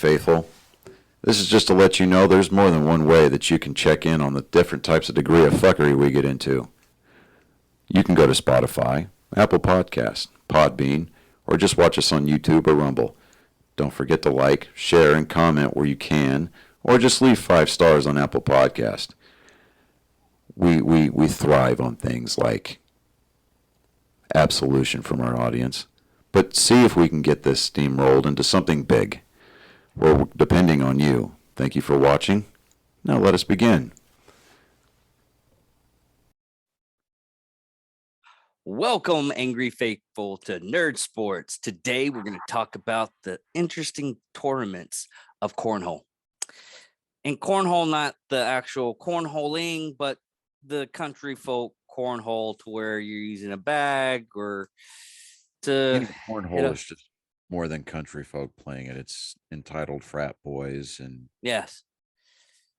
faithful. This is just to let you know there's more than one way that you can check in on the different types of degree of fuckery we get into. You can go to Spotify, Apple Podcasts, Podbean, or just watch us on YouTube or Rumble. Don't forget to like, share, and comment where you can, or just leave 5 stars on Apple Podcast. We thrive on things like absolution from our audience, but see if we can get this steamrolled into something big. We're depending on you. Thank you for watching. Now let us begin. Welcome, Angry Faithful, to Nerd Sports. Today, we're going to talk about the interesting tournaments of cornhole. And cornhole, not the actual cornholing, but the country folk cornhole to where you're using a bag or to cornhole is just more than country folk playing it. It's entitled frat boys and yes.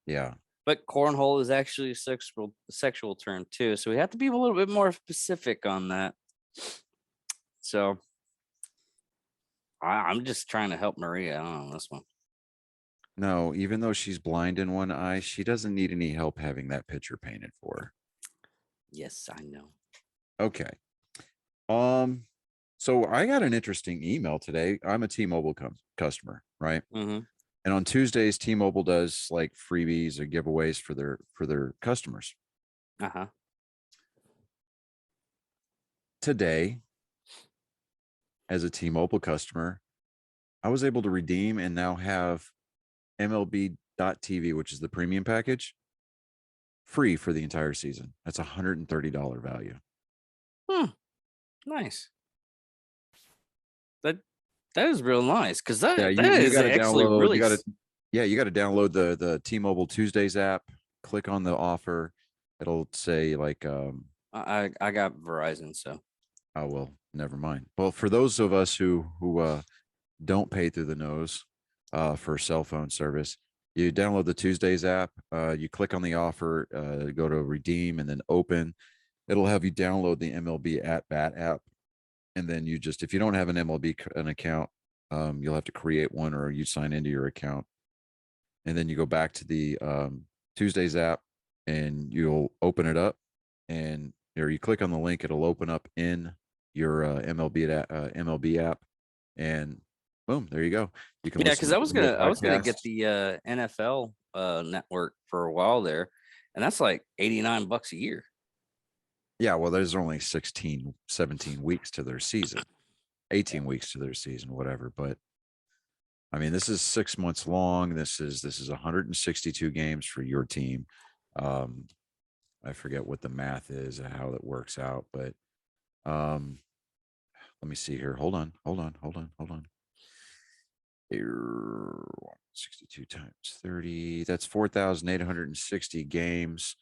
Yeah. But cornhole is actually a sexual term too. So we have to be a little bit more specific on that. So I'm just trying to help Maria out on this one. No, even though she's blind in one eye, she doesn't need any help having that picture painted for her. Yes, I know. Okay. So I got an interesting email today. I'm a T-Mobile customer, right? Mm-hmm. And on Tuesdays, T-Mobile does like freebies or giveaways for their customers. Uh-huh. Today, as a T-Mobile customer, I was able to redeem and now have MLB.TV, which is the premium package, free for the entire season. That's $130 value. Nice. That is real nice because that you is got to actually download. really. You got to download the T-Mobile Tuesdays app. Click on the offer. It'll say like I got Verizon, so. Oh well, never mind. Well, for those of us who don't pay through the nose for cell phone service, you download the Tuesdays app. You click on the offer, go to redeem, and then open. It'll have you download the MLB at Bat app. And then you just, if you don't have an an account, you'll have to create one or you sign into your account. And then you go back to the Tuesdays app and you'll open it up and or you click on the link, it'll open up in your MLB app and boom, there you go. You can because I was gonna get the NFL network for a while there, and that's like $89 a year. Yeah, well, there's only 16, 17 weeks to their season, 18 weeks to their season, whatever. But I mean, this is 6 months long. This is 162 games for your team. I forget what the math is and how that works out, but let me see here. Hold on. Here, 62 times 30. That's 4,860 games.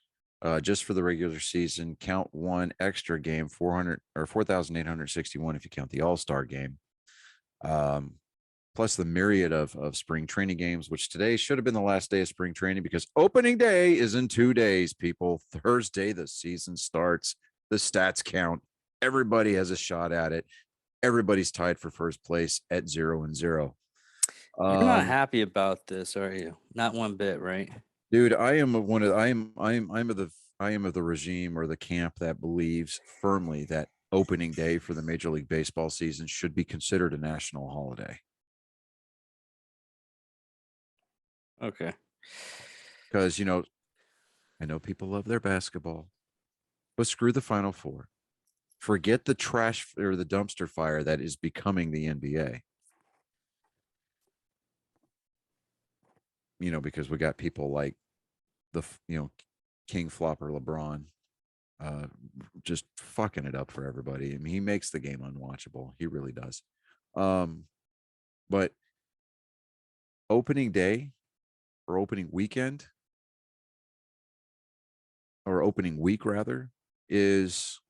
Just for the regular season. Count one extra game, 400 or 4,861 if you count the All-Star game. Plus the myriad of spring training games, which today should have been the last day of spring training because opening day is in 2 days, people. Thursday, the season starts. The stats count. Everybody has a shot at it. Everybody's tied for first place at 0-0. You're not happy about this, are you? Not one bit, right? Dude, I am of the regime or the camp that believes firmly that opening day for the Major League Baseball season should be considered a national holiday. Okay. Because, I know people love their basketball, but screw the Final Four. Forget the trash or the dumpster fire that is becoming the NBA. Because we got people like King Flopper LeBron just fucking it up for everybody. I mean, he makes the game unwatchable. He really does. But opening day or opening weekend or opening week rather is,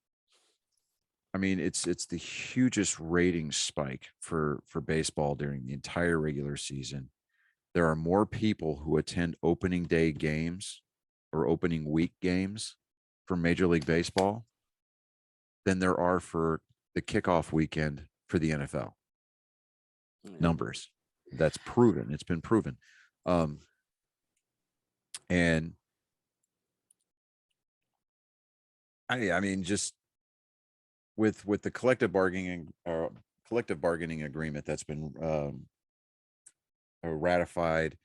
I mean, it's the hugest rating spike for baseball during the entire regular season. There are more people who attend opening day games or opening week games for Major League Baseball than there are for the kickoff weekend for the NFL. Numbers. That's proven. It's been proven. And I mean, just with the collective bargaining agreement that's been ratified,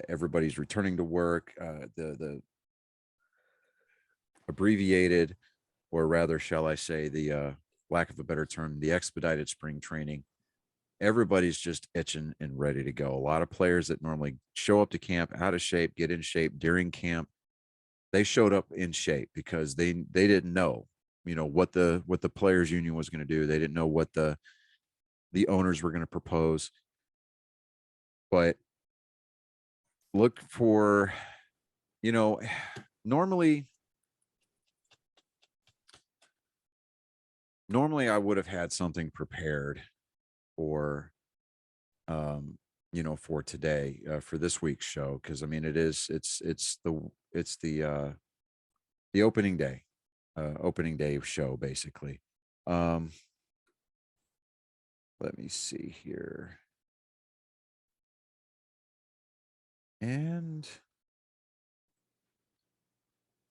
everybody's returning to work. The abbreviated, or rather, shall I say, the lack of a better term, the expedited spring training. Everybody's just itching and ready to go. A lot of players that normally show up to camp out of shape, get in shape during camp, they showed up in shape because they didn't know, what the players union was going to do. They didn't know what the owners were going to propose. But look for, normally I would have had something prepared for for today, for this week's show, because I mean it's the opening day show, basically. Let me see here. And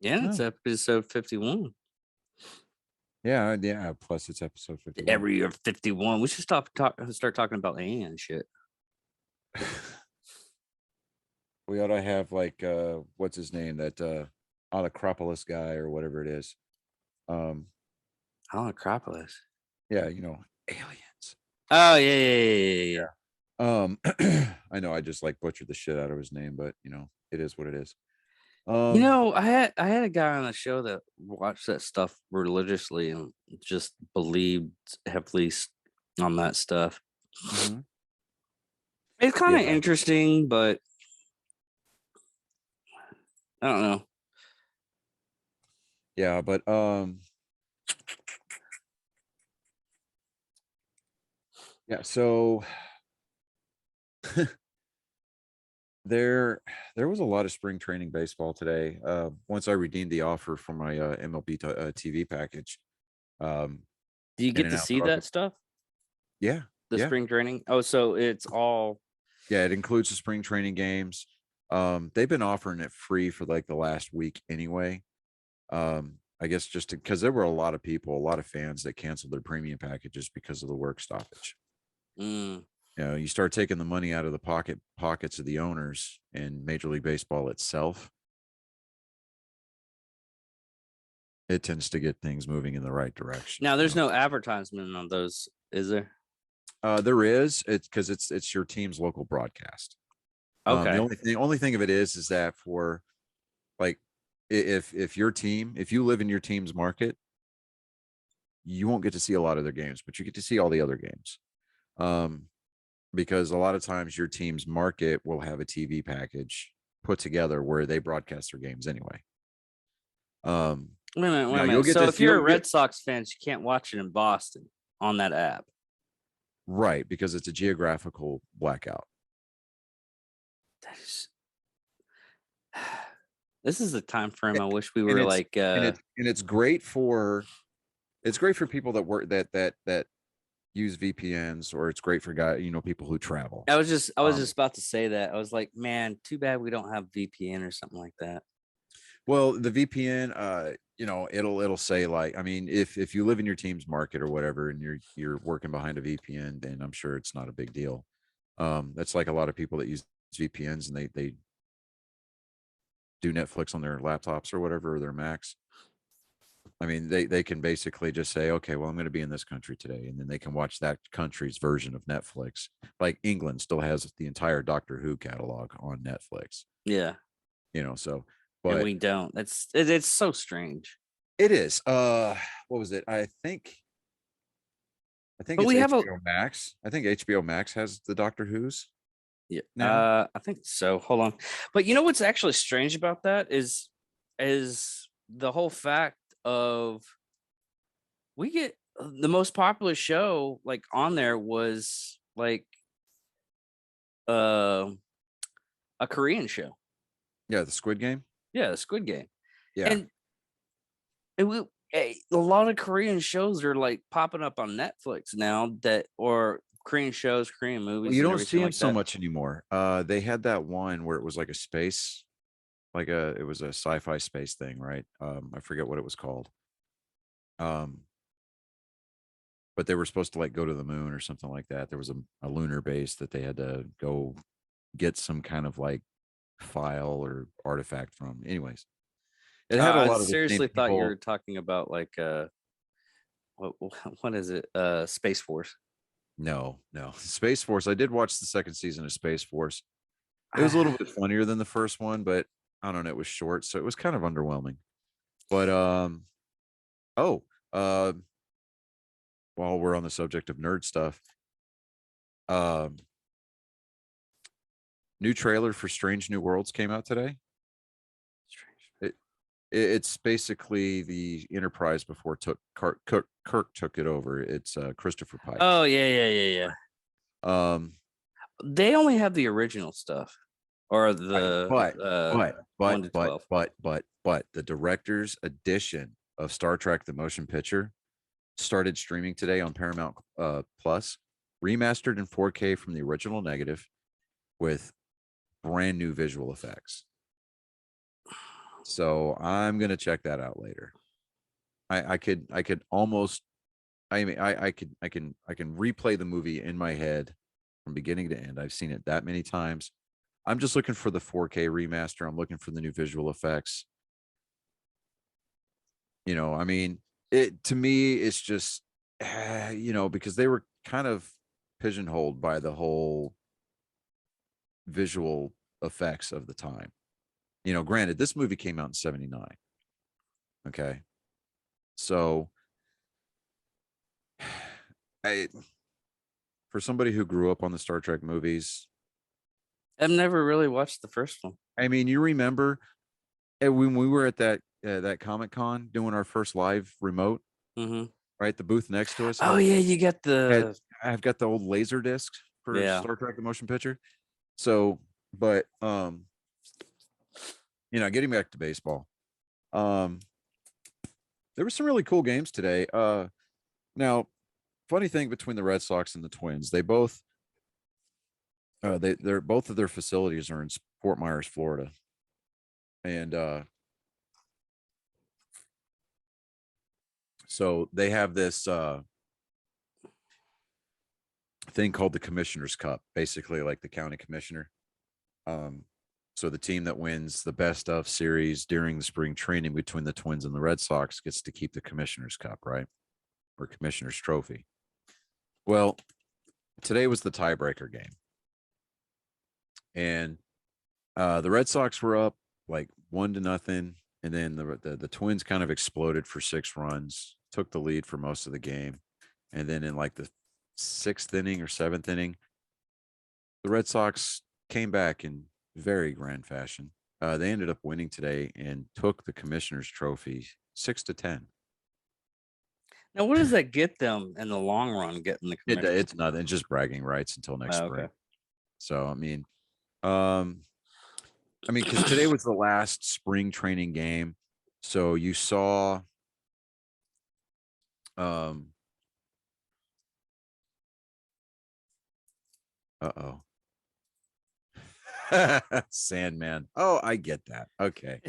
it's episode 51. Yeah. Plus, it's episode 51. Every year 51. We should start talking about and shit. We ought to have like what's his name, that Acropolis guy or whatever it is. Acropolis. Yeah, aliens. Oh yeah. I know I just like butchered the shit out of his name, but it is what it is. I had a guy on the show that watched that stuff religiously and just believed heavily on that stuff. Mm-hmm. It's kind of interesting, but I don't know. Yeah, but yeah, so there was a lot of spring training baseball today. Once I redeemed the offer for my MLB TV package. Do you get to see that stuff? Yeah. The spring training? Oh, so it's all. Yeah, it includes the spring training games. They've been offering it free for like the last week anyway. I guess just because there were a lot of fans that canceled their premium packages because of the work stoppage. You start taking the money out of the pockets of the owners and Major League Baseball itself, it tends to get things moving in the right direction. Now, there's no advertisement on those, is there? There is. It's because it's your team's local broadcast. Okay. The only thing of it is that for like, if you live in your team's market, you won't get to see a lot of their games, but you get to see all the other games. Because a lot of times your team's market will have a TV package put together where they broadcast their games anyway. Wait a minute. So if you're a Red Sox fan, you can't watch it in Boston on that app. Right, because it's a geographical blackout. This is a time frame I wish we were like and it's great for people that work that use VPNs, or it's great for people who travel. I was just about to say that. I was like, man, too bad we don't have VPN or something like that. Well, the VPN, it'll say like, I mean, if you live in your team's market or whatever, and you're working behind a VPN, then I'm sure it's not a big deal. That's like a lot of people that use VPNs and they do Netflix on their laptops or whatever, or their Macs. I mean, they can basically just say, okay, well, I'm going to be in this country today, and then they can watch that country's version of Netflix. Like England still has the entire Doctor Who catalog on Netflix. Yeah. But and we don't. It's so strange. It is. What was it? I think it's HBO Max. I think HBO Max has the Doctor Who's. Yeah. Now. I think so. Hold on. But you know what's actually strange about that is the whole fact of we get the most popular show like on there was like a Korean show. Yeah, the Squid Game. Yeah, the Squid Game. Yeah. And a lot of Korean shows are like popping up on Netflix now or Korean shows, Korean movies. Well, you and don't see everything them like so that. much anymore. They had that one where it was like a space, it was a sci-fi space thing, right? I forget what it was called. Um, but they were supposed to like go to the moon or something like that. There was a lunar base that they had to go get some kind of like file or artifact from. Anyways, it had a I lot of the same seriously thought you were people. talking about like what what is it? Space Force. No, no. Space Force. I did watch the second season of Space Force. It was a little bit funnier than the first one, but I don't know. It was short, so it was kind of underwhelming. But oh, uh, while we're on the subject of nerd stuff, um, new trailer for Strange New Worlds came out today. Strange. It's basically the Enterprise before Kirk took it over. It's Christopher Pike. Oh yeah. Um, They only have the original stuff, or right, the 1 to 12. but the director's edition of Star Trek: The Motion Picture started streaming today on Paramount Plus, remastered in 4K from the original negative, with brand new visual effects. So I'm gonna check that out later. I could almost I can replay the movie in my head from beginning to end. I've seen it that many times. I'm just looking for the 4K remaster. I'm looking for the new visual effects. I mean, it to me, it's just because they were kind of pigeonholed by the whole visual effects of the time. Granted, this movie came out in 79. Okay. So I for somebody who grew up on the Star Trek movies, I've never really watched the first one. I mean, you remember when we were at that Comic Con doing our first live remote, Mm-hmm. right? The booth next to us Oh yeah, you got had the I've got the old laser disc for yeah. Star Trek: The Motion Picture. So, but getting back to baseball, um, there were some really cool games today. Now, funny thing between the Red Sox and the Twins, they both they're both of their facilities are in Fort Myers, Florida, and so they have this thing called the Commissioner's Cup, basically like the county commissioner. So the team that wins the best of series during the spring training between the Twins and the Red Sox gets to keep the Commissioner's Cup, right? Or Commissioner's Trophy. Well, today was the tiebreaker game. And the Red Sox were up like 1-0. And then the Twins kind of exploded for 6 runs, took the lead for most of the game. And then in like the 6th inning or 7th inning, the Red Sox came back in very grand fashion. They ended up winning today and took the Commissioner's Trophy 6-10. Now, what does that get them in the long run? Getting the commission? It's nothing. It's just bragging rights until next spring. Okay. So because today was the last spring training game, so you saw uh-oh. Sandman. Oh, I get that. Okay.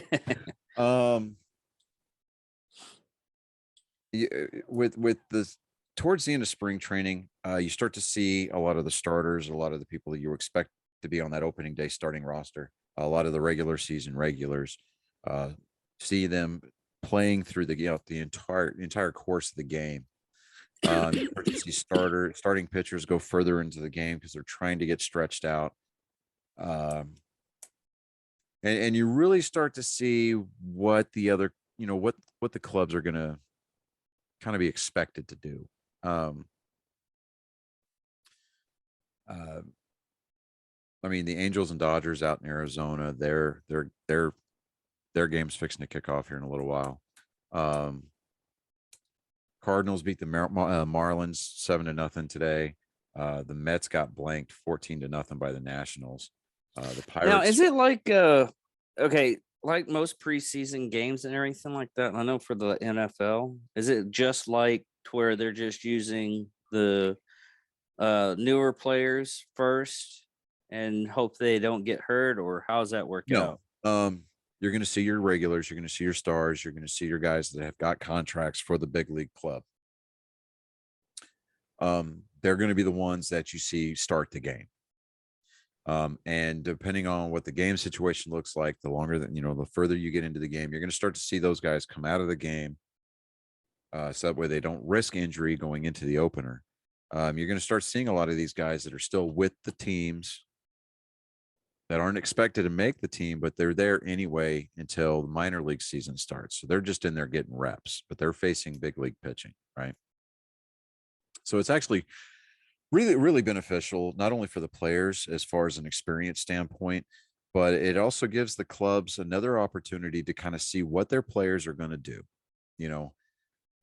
With the towards the end of spring training, you start to see a lot of the starters, a lot of the people that you expect to be on that opening day starting roster, a lot of the regular season regulars, see them playing through the entire course of the game. You start to see starting pitchers go further into the game because they're trying to get stretched out. And you really start to see what the other, what the clubs are going to kind of be expected to do. I mean, the Angels and Dodgers out in Arizona, their game's fixing to kick off here in a little while. Cardinals beat the Marlins 7-0 today. The Mets got blanked 14-0 by the Nationals. The Pirates. Now, is it like okay, like most preseason games and everything like that? I know for the NFL, is it just like to where they're just using the newer players first and hope they don't get hurt, or how's that work No. out? You're going to see your regulars. You're going to see your stars. You're going to see your guys that have got contracts for the big league club. They're going to be the ones that you see start the game. And depending on what the game situation looks like, the longer that, the further you get into the game, you're going to start to see those guys come out of the game. So that way they don't risk injury going into the opener. You're going to start seeing a lot of these guys that are still with the teams that aren't expected to make the team, but they're there anyway until the minor league season starts. So they're just in there getting reps, but they're facing big league pitching, right? So it's actually really, really beneficial, not only for the players as far as an experience standpoint, but it also gives the clubs another opportunity to kind of see what their players are going to do,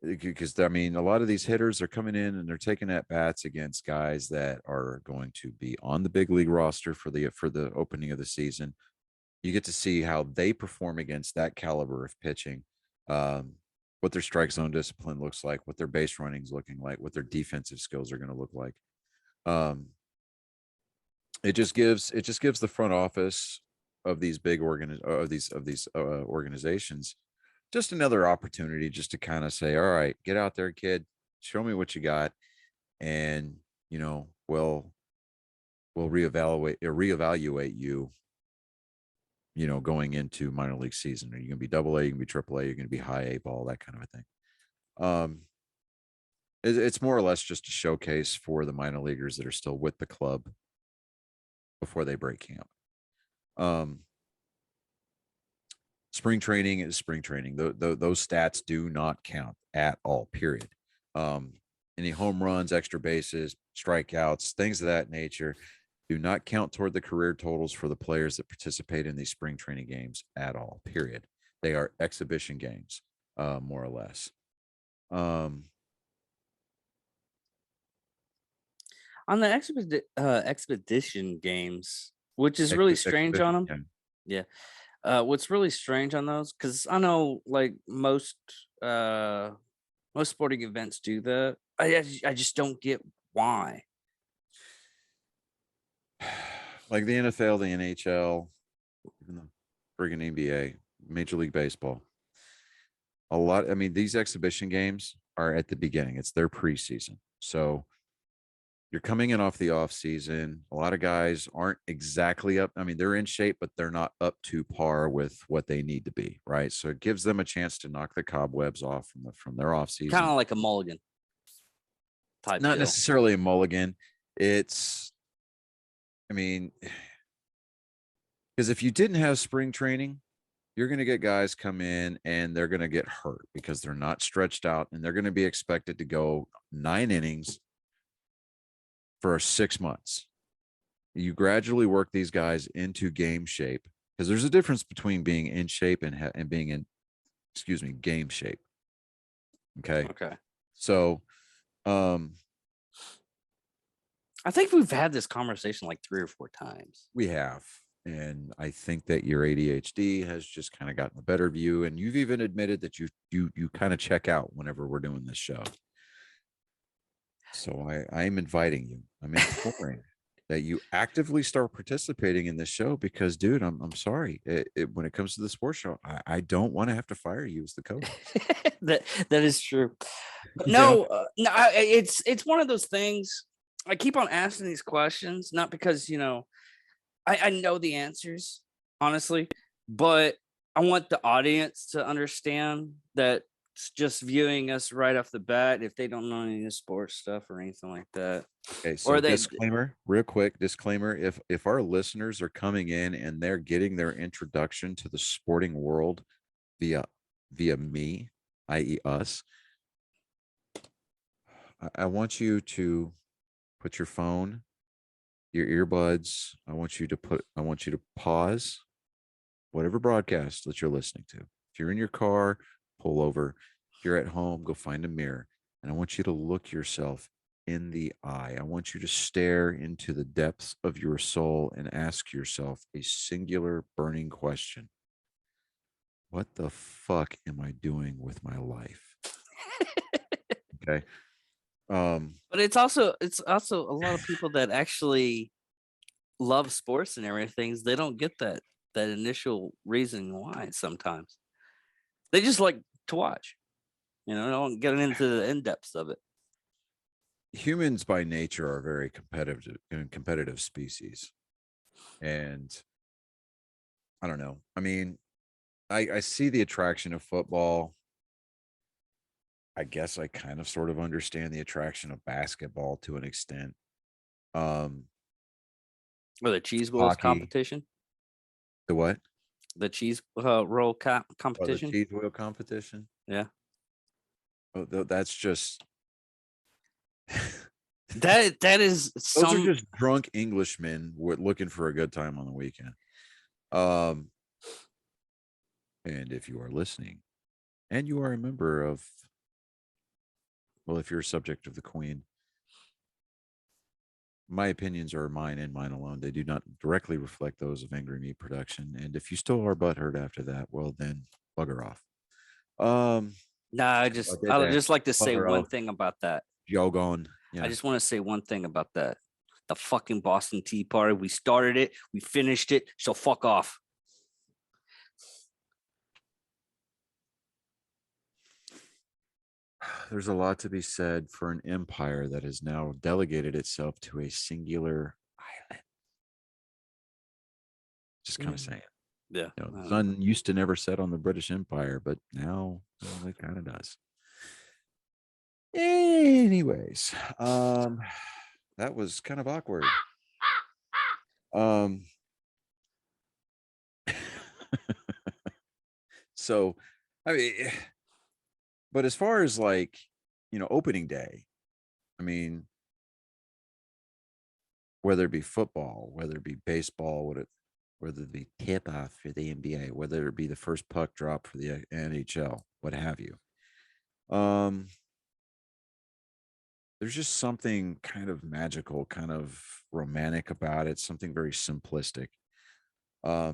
because I mean, a lot of these hitters are coming in and they're taking at bats against guys that are going to be on the big league roster for the opening of the season. You get to see how they perform against that caliber of pitching, what their strike zone discipline looks like, what their base running is looking like, what their defensive skills are going to look like. It just gives the front office of these big organizations just another opportunity just to kind of say, all right, get out there, kid, show me what you got, and we'll reevaluate you, going into minor league season. Are you gonna be double A, you can be triple A, you're gonna be high A ball, that kind of a thing. It's more or less just a showcase for the minor leaguers that are still with the club before they break camp. Spring training is spring training. Those stats do not count at all, period. Any home runs, extra bases, strikeouts, things of that nature do not count toward the career totals for the players that participate in these spring training games at all, period. They are exhibition games, more or less. On the expedition games, which is really strange on them. Yeah. What's really strange on those, because I know like most sporting events do that. I just don't get why. Like the NFL, the NHL, even the friggin' NBA, Major League Baseball. I mean, these exhibition games are at the beginning. It's their preseason. So you're coming in off the off season. A lot of guys aren't exactly up. I mean, they're in shape, but they're not up to par with what they need to be, right? So it gives them a chance to knock the cobwebs off from their off season. Kind of like a mulligan type. Not deal. necessarily a mulligan. I mean, because if you didn't have spring training, you're going to get guys come in and they're going to get hurt because they're not stretched out, and they're going to be expected to go 9 innings for 6 months. You gradually work these guys into game shape, because there's a difference between being in shape and being in, game shape. Okay. So, I think we've had this conversation like 3 or 4 times. We have. And I think that your ADHD has just kind of gotten the better of you. And you've even admitted that you kind of check out whenever we're doing this show. So I'm inviting you. I'm imploring that you actively start participating in this show, because, dude, I'm sorry. When it comes to the sports show, I don't want to have to fire you as the coach. that is true. But no, it's one of those things. I keep on asking these questions, not because, I know the answers, honestly, but I want the audience to understand that it's just viewing us right off the bat, if they don't know any of the sports stuff or anything like that. Okay, so disclaimer, real quick disclaimer. If our listeners are coming in and they're getting their introduction to the sporting world via me, i.e. us, I want you to put your phone, your earbuds. I want you to pause whatever broadcast that you're listening to. If you're in your car, pull over. If you're at home, go find a mirror. And I want you to look yourself in the eye. I want you to stare into the depths of your soul and ask yourself a singular burning question. What the fuck am I doing with my life? Okay. But it's also a lot of people that actually love sports and everything. They don't get that initial reason why. Sometimes they just like to watch. Don't get into the in depths of it. Humans by nature are very competitive species, and I don't know. I mean, I see the attraction of football. I guess I kind of sort of understand the attraction of basketball to an extent. Or the cheese wheels Hockey. competition. The what? The cheese roll Oh, the competition. cheese wheel competition. Yeah. Oh, that's just That is those are some. just drunk Englishmen looking for a good time on the weekend. And if you are listening and you are a member of, well, if you're a subject of the Queen, my opinions are mine and mine alone. They do not directly reflect those of Angry Meat Production. And if you still are butthurt after that, well, then bugger off. Nah, I just like to say Bugger one off. thing about that. Yogon. I Yeah. just want to say one thing about that. The fucking Boston Tea Party. We started it. We finished it. So fuck off. There's a lot to be said for an empire that has now delegated itself to a singular island. Just kind of saying. Yeah. The sun used to never set on the British Empire, but now it kind of does. Anyways, that was kind of awkward. So, I mean, but as far as like, opening day, I mean, whether it be football, whether it be baseball, whether it be tip off for the NBA, whether it be the first puck drop for the NHL, what have you. There's just something kind of magical, kind of romantic about it, something very simplistic. I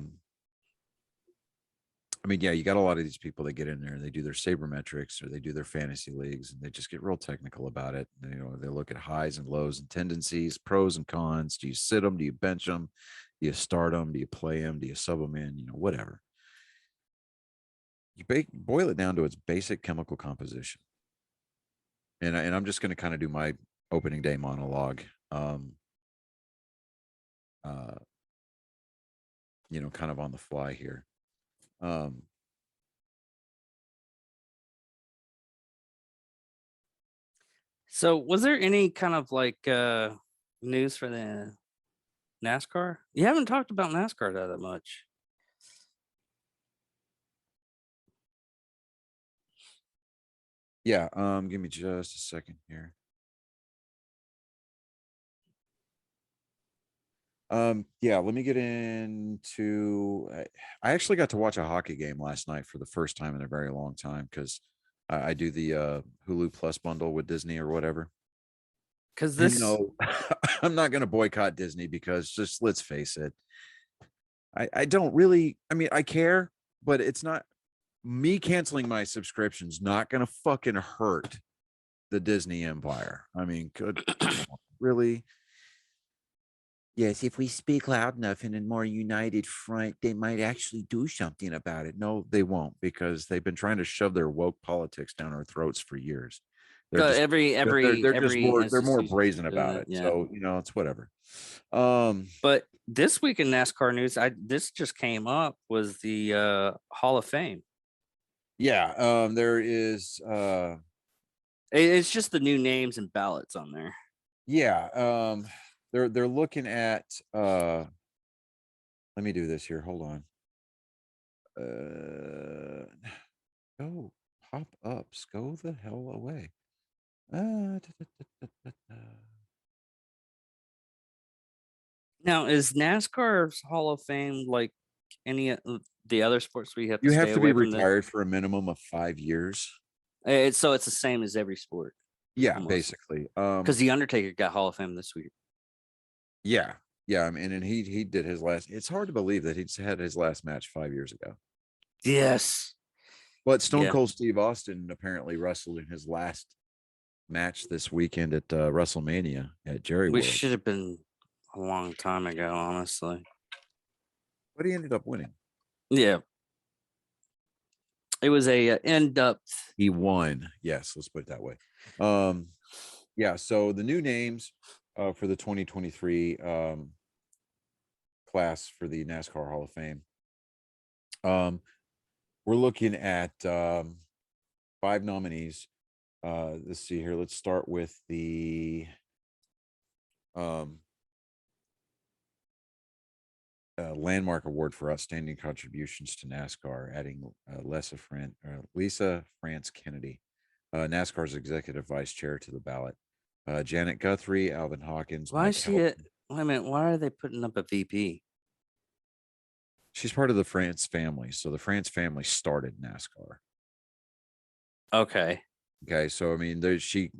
mean, yeah, you got a lot of these people that get in there and they do their sabermetrics or they do their fantasy leagues and they just get real technical about it. They look at highs and lows and tendencies, pros and cons. Do you sit them? Do you bench them? Do you start them? Do you play them? Do you sub them in? Whatever. You boil it down to its basic chemical composition. And I'm just going to kind of do my opening day monologue. Kind of on the fly here. So was there any kind of like news for the NASCAR? You haven't talked about NASCAR that much. Yeah, give me just a second here. Yeah, let me get into. I actually got to watch a hockey game last night for the first time in a very long time because I do the Hulu Plus bundle with Disney or whatever. Because this, I'm not going to boycott Disney because just let's face it, I don't really. I mean, I care, but it's not me canceling my subscription's not going to fucking hurt the Disney empire. I mean, could really. Yes, if we speak loud enough in a more united front, they might actually do something about it. No, they won't because they've been trying to shove their woke politics down our throats for years. They're just they're just more brazen about it. Yeah. So it's whatever. But this week in NASCAR news, this just came up was the Hall of Fame. Yeah, there is. It's just the new names and ballots on there. Yeah, they're looking at. Let me do this here. Hold on. Go pop-ups. Go the hell away. Now, is NASCAR's Hall of Fame like any of the other sports we have to You stay have to away be from retired for a minimum of 5 years. So it's the same as every sport. Yeah, almost. basically. Because the Undertaker got Hall of Fame this week. Yeah. Yeah. I mean, and he did his last. It's hard to believe that he's had his last match 5 years ago. Yes. But Stone Cold Steve Austin apparently wrestled in his last match this weekend at WrestleMania at Jerry We World. should have been a long time ago, honestly. But he ended up winning. Yeah. It was a in-depth. He won. Yes, let's put it that way. Yeah, so the new names for the 2023 class for the NASCAR Hall of Fame. We're looking at 5 nominees. Let's see here. Let's start with the landmark award for outstanding contributions to NASCAR, adding Lisa France Kennedy, NASCAR's executive vice chair, to the ballot. Janet Guthrie, Alvin Hawkins, Why Mike is she at? Helton. Wait a minute. Why are they putting up a VP? She's part of the France family. So the France family started NASCAR. Okay. Okay. So, I mean, she's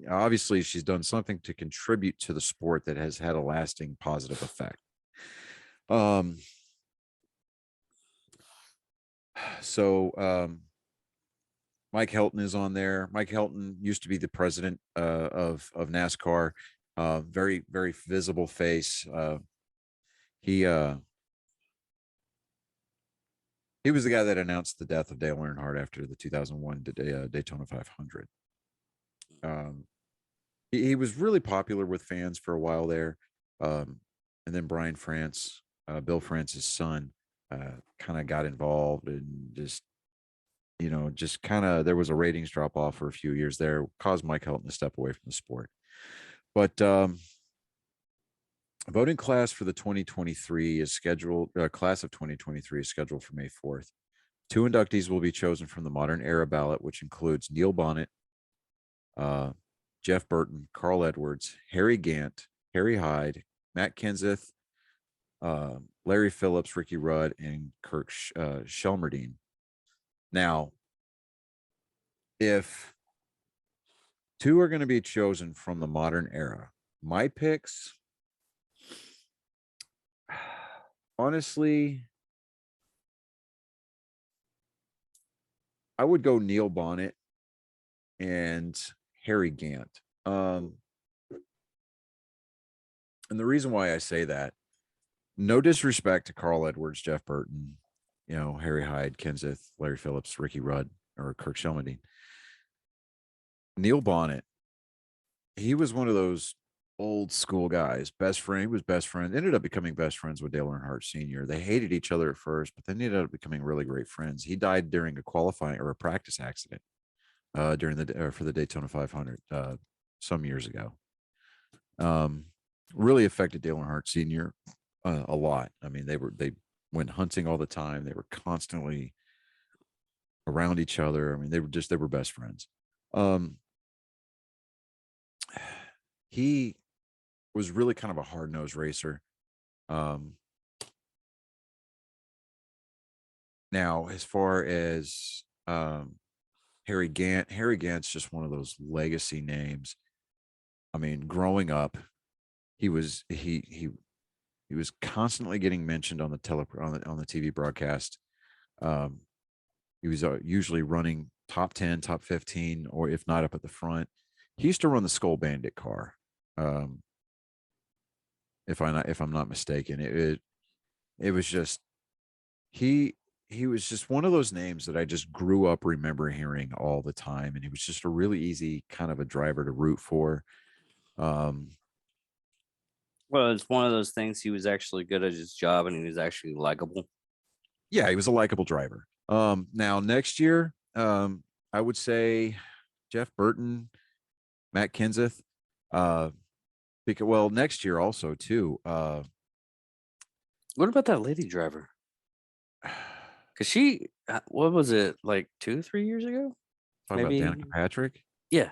done something to contribute to the sport that has had a lasting positive effect. So Mike Helton is on there. Mike Helton used to be the president of NASCAR. Very, very visible face. He was the guy that announced the death of Dale Earnhardt after the 2001 Daytona 500. He was really popular with fans for a while there. And then Brian France, Bill France's son, kind of got involved and just kind of, there was a ratings drop off for a few years there, caused Mike Helton to step away from the sport. But voting class for the 2023 is scheduled, class of 2023 is scheduled for May 4th. 2 inductees will be chosen from the modern era ballot, which includes Neil Bonnett, Jeff Burton, Carl Edwards, Harry Gant, Harry Hyde, Matt Kenseth, Larry Phillips, Ricky Rudd, and Kirk Shelmerdine. Now, if 2 are going to be chosen from the modern era, my picks, honestly, I would go Neil Bonnett and Harry Gant. And the reason why I say that, no disrespect to Carl Edwards, Jeff Burton, Harry Hyde, Kenseth, Larry Phillips, Ricky Rudd, or Kirk Shelmerdine. Neil Bonnett, he was one of those old school guys. Best friend, ended up becoming best friends with Dale Earnhardt Sr. They hated each other at first, but then they ended up becoming really great friends. He died during a qualifying or a practice accident for the Daytona 500 some years ago. Really affected Dale Earnhardt Sr. A lot. I mean, they went hunting all the time. They were constantly around each other. I mean, they were best friends. He was really kind of a hard-nosed racer. Now, as far as Harry Gant's just one of those legacy names. I mean, growing up, he was constantly getting mentioned on the TV broadcast. He was usually running top 10, top 15, or if not up at the front. He used to run the Skull Bandit car. If I'm not mistaken, it was just he was just one of those names that I just grew up remember hearing all the time, and he was just a really easy kind of a driver to root for. Well, it's one of those things. He was actually good at his job, and he was actually likable. Yeah, he was a likable driver. Now next year, I would say Jeff Burton, Matt Kenseth. Because next year also too. What about that lady driver? Because she, what was it, like 2-3 years ago? Talking Maybe. about Danica Patrick. Yeah.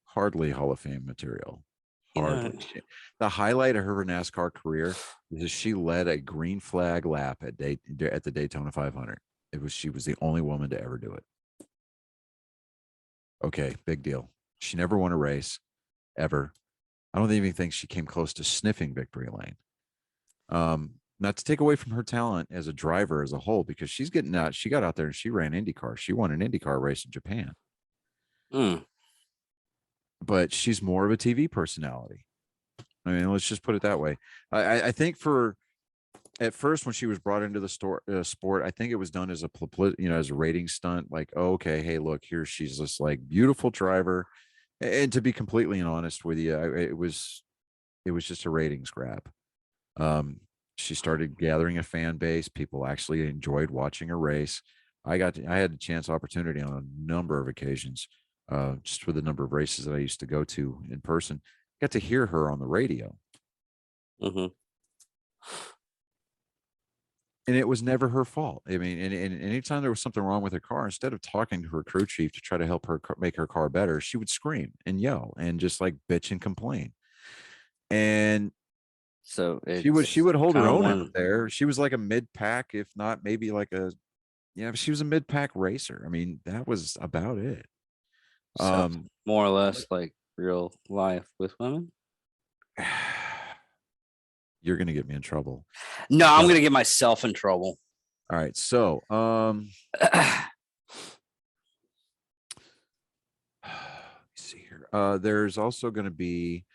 Hardly Hall of Fame material. Hardly. You know, The highlight of her NASCAR career is she led a green flag lap at the Daytona 500. She was the only woman to ever do it. Okay, big deal. She never won a race ever. I don't even think she came close to sniffing victory lane. Not to take away from her talent as a driver as a whole, because she got out there and she ran IndyCar. She won an IndyCar race in Japan. but she's more of a TV personality. I mean, let's just put it that way. I think at first when she was brought into the sport, I think it was done as a as a rating stunt. Like, oh, okay, hey, look here, she's this like beautiful driver, and to be completely honest with you, it was just a ratings grab. Um, she started gathering a fan base. People actually enjoyed watching her race. I had a chance opportunity on a number of occasions, just for the number of races that I used to go to in person. Got to hear her on the radio, Mm-hmm. and it was never her fault. I mean, and anytime there was something wrong with her car, instead of talking to her crew chief to try to help her make her car better, she would scream and yell and just like bitch and complain. And So she it's would hold her kind of own out one there. She was like a mid pack, if not maybe like a yeah. She was a mid pack racer. I mean, that was about it. so Um, more or less like real life with women. you're gonna get me in trouble. No, I'm But gonna get myself in trouble. all right, so let's see here. There's also going to be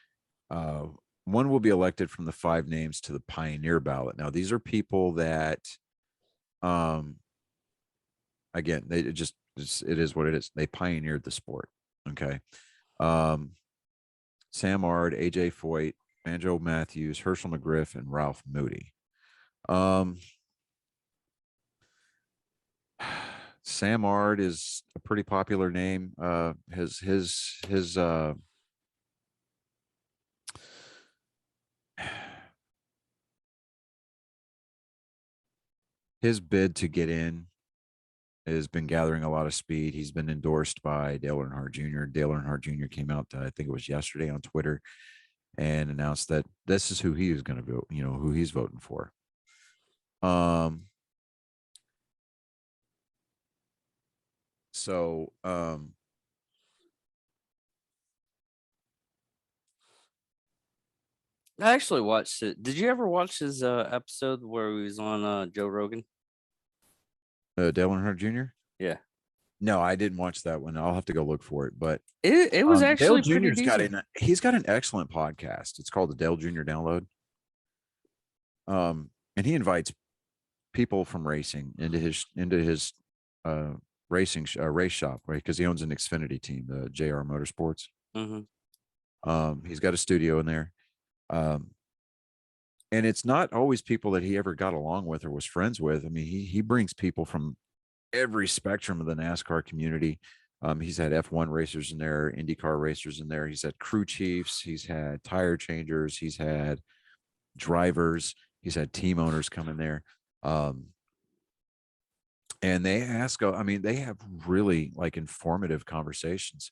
uh, one will be elected from the 5 names to the Pioneer Ballot. Now, these are people that, um, again, it is what it is. They pioneered the sport. Okay. Um, Sam Ard, AJ Foyt, Banjo Matthews, Herschel McGriff, and Ralph Moody. Um, Sam Ard is a pretty popular name. His bid to get in has been gathering a lot of speed. He's been endorsed by Dale Earnhardt Jr. Dale Earnhardt Jr. came out, I think it was yesterday, on Twitter, and announced that this is who he is going to vote. Who he's voting for. So I actually watched it. Did you ever watch his episode where he was on Joe Rogan? Dale Earnhardt Jr. Yeah. No, I didn't watch that one. I'll have to go look for it. But It was Dale actually pretty Jr.'s got decent. he's got an excellent podcast. It's called the Dale Jr. Download. And he invites people from racing into his race shop, right? Because he owns an Xfinity team, the JR Motorsports. Mm-hmm. He's got a studio in there. Um, and it's not always people that he ever got along with or was friends with. I mean, he brings people from every spectrum of the NASCAR community. He's had F1 racers in there, IndyCar racers in there. He's had crew chiefs. He's had tire changers. He's had drivers. He's had team owners come in there. And they they have really like informative conversations.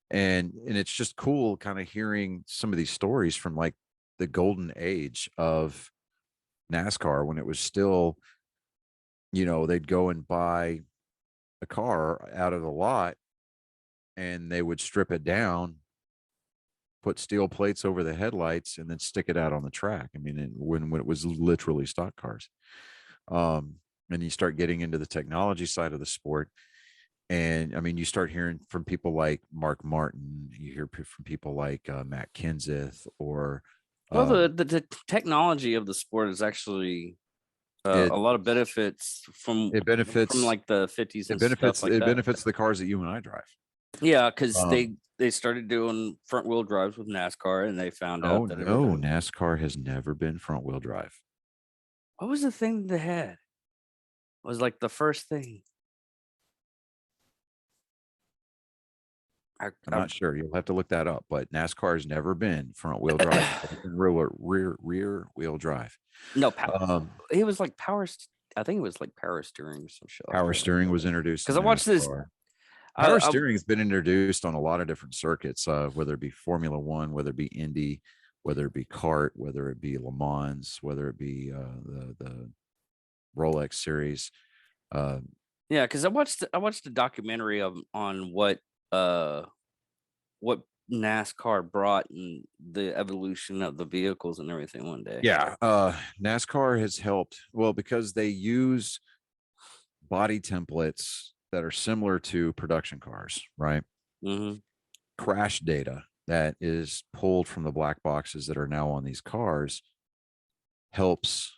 And it's just cool kind of hearing some of these stories from like the golden age of NASCAR, when it was still, they'd go and buy a car out of the lot and they would strip it down, put steel plates over the headlights, and then stick it out on the track. I mean, when it was literally stock cars. And you start getting into the technology side of the sport. And I mean, you start hearing from people like Mark Martin, you hear from people like Matt Kenseth, or Well, the technology of the sport is actually it a lot of benefits from it benefits like the 50s and stuff like it that. benefits the cars that you and I drive. Yeah, because Um, they started doing front wheel drives with NASCAR, and they found oh out that no, everybody. NASCAR has never been front wheel drive. What was the thing they had? It was like the first thing. I'm not sure. You'll have to look that up. But NASCAR has never been front wheel drive. It's been rear wheel drive. No, Um, it was like power. I think it was like power steering or some shit like Power that. steering was introduced Because in I watched this. NASCAR. Power I steering has been introduced on a lot of different circuits, whether it be Formula One, whether it be Indy, whether it be kart, whether it be Le Mans, whether it be the Rolex series. Uh, Yeah, because I watched a documentary on what NASCAR brought and the evolution of the vehicles and everything one day. yeah, NASCAR has helped. Well, because they use body templates that are similar to production cars, right? Mm-hmm. Crash data that is pulled from the black boxes that are now on these cars helps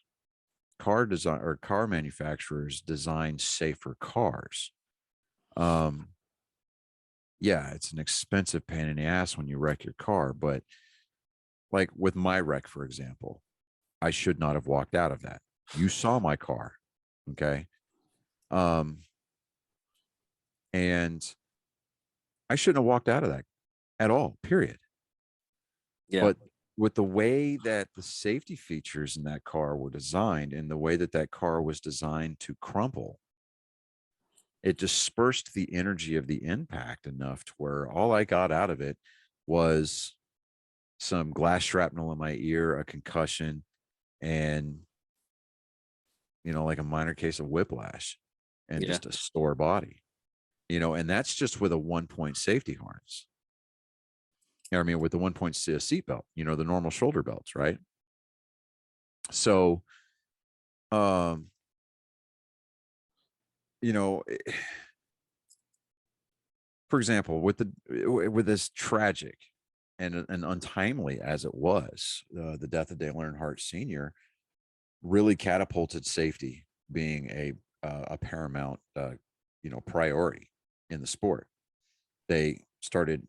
car design or car manufacturers design safer cars. Yeah, it's an expensive pain in the ass when you wreck your car, but like with my wreck, for example, I should not have walked out of that. You saw my car. Okay. Um, and I shouldn't have walked out of that at all, period. Yeah. But with the way that the safety features in that car were designed and the way that that car was designed to crumple, it dispersed the energy of the impact enough to where all I got out of it was some glass shrapnel in my ear, a concussion, and like a minor case of whiplash and Yeah. just a sore body, and that's just with a 1 point safety harness. I mean, with the 1 point seatbelt, the normal shoulder belts, right? So, um, you know, for example, with this tragic and untimely as it was, the death of Dale Earnhardt Sr. really catapulted safety being a paramount priority in the sport. They started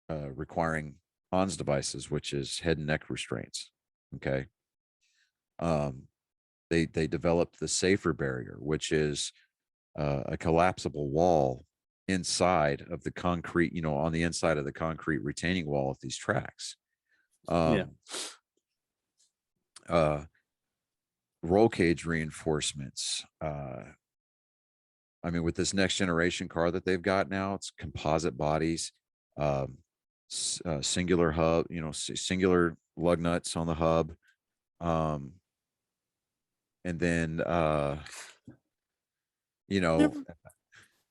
requiring Hans devices, which is head and neck restraints. Okay. They developed the safer barrier, which is a collapsible wall inside of the concrete, on the inside of the concrete retaining wall of these tracks. Yeah. Roll cage reinforcements. I mean, with this next generation car that they've got now, it's composite bodies, singular hub, singular lug nuts on the hub. And then, Never,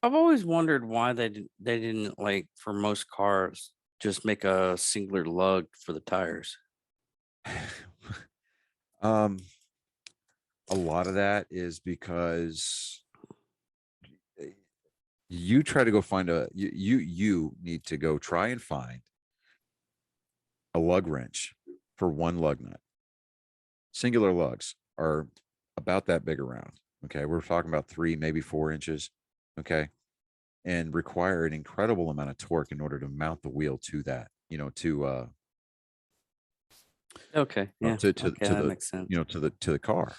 I've always wondered why they didn't like for most cars just make a singular lug for the tires. um, a lot of that is because you try to go find you need to go try and find a lug wrench for one lug nut. Singular lugs are about that big around. Okay. We're talking about 3, maybe 4 inches. Okay. And require an incredible amount of torque in order to mount the wheel to that, Okay. Yeah. Okay, to that the, makes sense. to the car.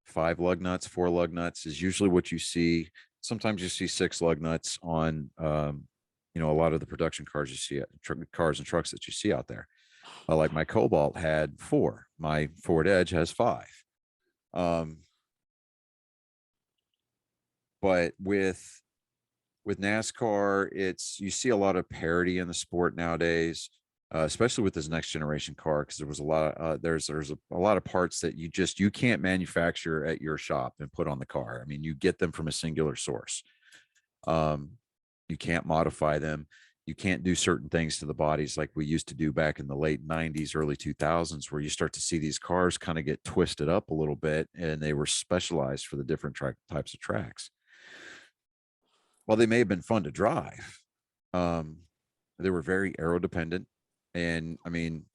5 lug nuts, 4 lug nuts is usually what you see. Sometimes you see 6 lug nuts on, a lot of the production cars you see, cars and trucks that you see out there. Like my Cobalt had 4. My Ford Edge has 5. But with NASCAR, you see a lot of parity in the sport nowadays, especially with this next generation car, because there was a lot of there's a lot of parts that you can't manufacture at your shop and put on the car. I mean, you get them from a singular source. You can't modify them. You can't do certain things to the bodies like we used to do back in the late 90s, early 2000s, where you start to see these cars kind of get twisted up a little bit, and they were specialized for the different types of tracks. Well, they may have been fun to drive. They were very aero dependent. And I mean,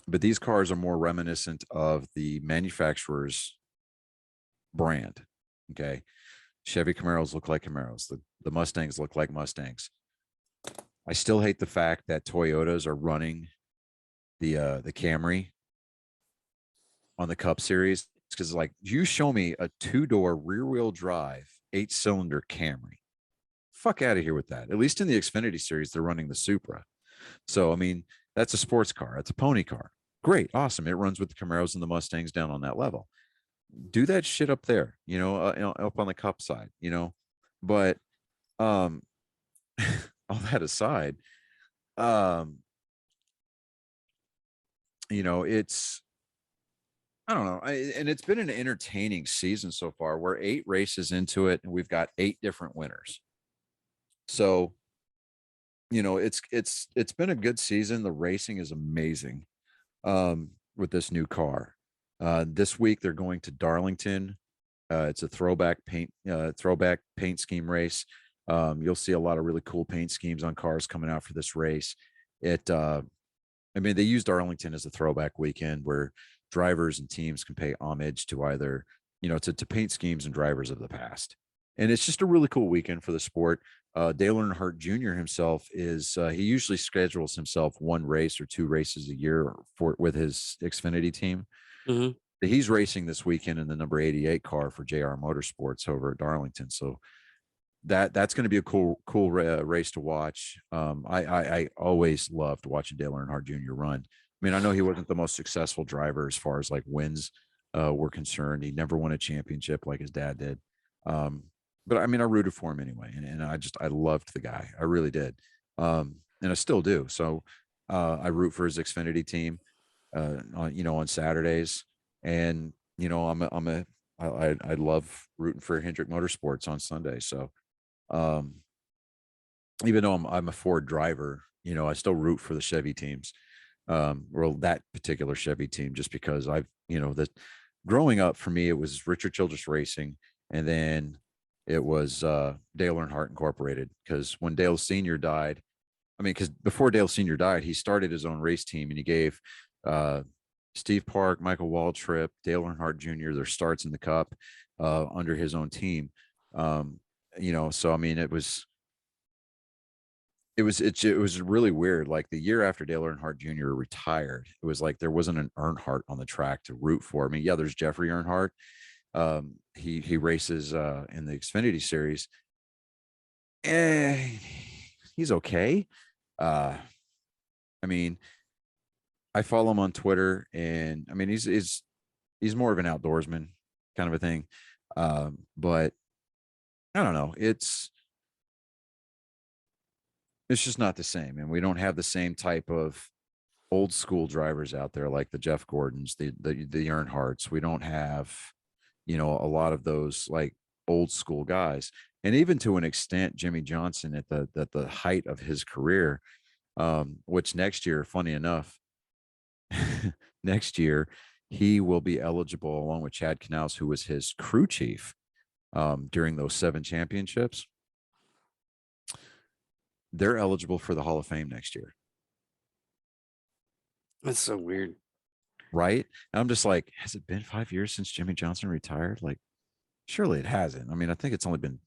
but these cars are more reminiscent of the manufacturer's brand. Okay. Chevy Camaros look like Camaros. The Mustangs look like Mustangs. I still hate the fact that Toyotas are running the Camry on the Cup Series, because like, you show me a 2-door rear wheel drive 8-cylinder Camry. Fuck out of here with that. At least in the Xfinity series, they're running the Supra. So, I mean, that's a sports car. It's a pony car. Great. Awesome. It runs with the Camaros and the Mustangs down on that level. Do that shit up there, up on the Cup side, but, all that aside, it's, I don't know. And it's been an entertaining season so far. We're 8 races into it and we've got 8 different winners. So, it's been a good season. The racing is amazing with this new car. This week they're going to Darlington. It's a throwback paint scheme race. You'll see a lot of really cool paint schemes on cars coming out for this race. I mean, they used Arlington as a throwback weekend where drivers and teams can pay homage to either, to paint schemes and drivers of the past. And it's just a really cool weekend for the sport. Dale Earnhardt Jr. himself he usually schedules himself one race or two races a year with his Xfinity team. Mm-hmm. He's racing this weekend in the number 88 car for JR Motorsports over at Darlington. So that's going to be a cool race to watch. I always loved watching Dale Earnhardt Jr. run. I mean, I know he wasn't the most successful driver as far as like wins were concerned. He never won a championship like his dad did. But I mean, I rooted for him anyway, and I loved the guy. I really did, and I still do. So I root for his Xfinity team, on Saturdays, and I love rooting for Hendrick Motorsports on Sunday. So even though I'm a Ford driver, I still root for the Chevy teams, or that particular Chevy team, just because growing up for me, it was Richard Childress Racing, and then it was Dale Earnhardt Incorporated. Because when Dale Sr. died, because before Dale Sr. died, he started his own race team, and he gave Steve Park, Michael Waltrip, Dale Earnhardt Jr. their starts in the Cup under his own team. So I mean, it was really weird. Like the year after Dale Earnhardt Jr. retired, it was like there wasn't an Earnhardt on the track to root for. I mean, yeah, there's Jeffrey Earnhardt. He races in the Xfinity series. He's okay. I mean, I follow him on Twitter, and I mean, he's more of an outdoorsman kind of a thing. But I don't know. It's just not the same, and we don't have the same type of old school drivers out there like the Jeff Gordons, the Earnhardts. We don't have, a lot of those like old school guys, and even to an extent, Jimmy Johnson at the height of his career, which next year, funny enough, next year he will be eligible along with Chad Knaus, who was his crew chief during those 7 championships. They're eligible for the Hall of Fame next year. That's so weird. Right? And I'm just like, has it been 5 years since Jimmy Johnson retired? Like, surely it hasn't. I mean, I think it's only been